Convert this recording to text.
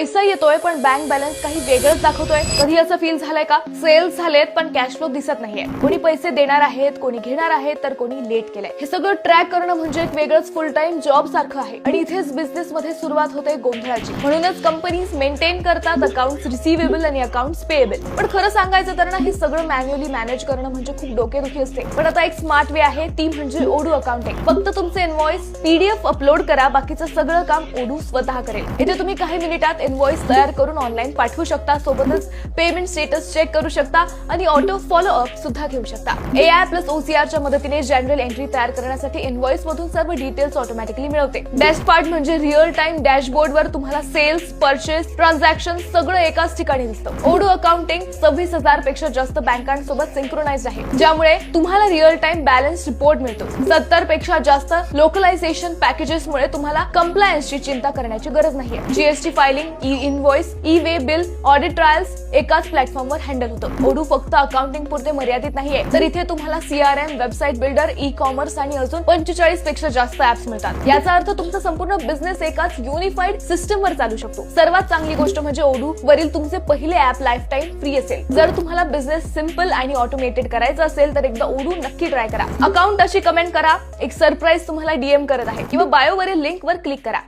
पैसा येतोय पण बँक बॅलन्स काही वेगळंच दाखवतोय. कधी असं फील झालंय का? सेल्स झालेत पण कॅश फ्लो दिसत नाहीये. कोणी पैसे देणार आहेत, कोणी घेणार आहेत, तर कोणी लेट केलंय. हे सगळं ट्रॅक करणं म्हणजे एक वेगळंच फुल टाइम जॉब सारखं आहे. आणि इथेच बिझनेस मध्ये सुरुवात होते गोंधळाची. म्हणूनच कंपनीज मेंटेन करतात अकाउंट्स रिसिवेबल आणि अकाउंट्स पेएबल. पण खरं सांगायचं तर ना, हे सगळं मॅन्युअली मॅनेज करणं म्हणजे खूप डोकेदुखी असते. पण आता एक स्मार्ट वे आहे, ती म्हणजे ओडू अकाउंटिंग. फक्त तुमचे इनवॉइस पीडीएफ अपलोड करा, बाकीचं सगळं काम ओडू स्वतः करेल. इथे तुम्ही काही मिनिटात इनवॉइस तयार करून ऑनलाईन पाठवू शकता. सोबतच पेमेंट स्टेटस चेक करू शकता आणि ऑटो फॉलो अप सुद्धा घेऊ शकता. एआय प्लस ओसीआर च्या मदतीने जनरल एंट्री तयार करण्यासाठी इनवॉइस मधून सर्व डिटेल्स ऑटोमॅटिकली मिळवते. बेस्ट पार्ट म्हणजे रिअल टाइम डॅशबोर्ड वर तुम्हाला सेल्स, परचेस, ट्रान्झॅक्शन सगळं एकाच ठिकाणी दिसतं. ओडू अकाउंटिंग 26,000 पेक्षा जास्त बँकांसोबत सिंक्रोनाइज्ड आहे, ज्यामुळे तुम्हाला रिअल टाइम बॅलन्स रिपोर्ट मिळतो. 70 पेक्षा जास्त लोकलायझेशन पॅकेजेसमुळे तुम्हाला कंप्लायन्सची चिंता करण्याची गरज नाहीये. GST filing, E invoice, E way bill, audit trials एकाच प्लॅटफॉर्मवर हँडल होतं. ओडू फक्त अकाउंटिंग पुरते मर्यादित नाहीये, तर इथे तुम्हाला CRM, website builder, e commerce आणि अजून 45 पेक्षा जास्त ऍप्स मिळतात. याचा अर्थ तुमचा संपूर्ण बिझनेस एकाच युनिफाईड सिस्टम वर चालू शकतो. सर्वात चांगली गोष्ट म्हणजे ओडू वरील तुमचे पहिले ऍप लाईफ टाइम फ्री असेल. जर तुम्हाला बिझनेस सिंपल आणि ऑटोमेटेड करायचं असेल तर एकदा ओडू नक्की ट्राय करा. अकाउंट अशी कमेंट करा, एक सरप्राईज तुम्हाला डीएम करत आहे, किंवा बायोवरील लिंक वर क्लिक करा.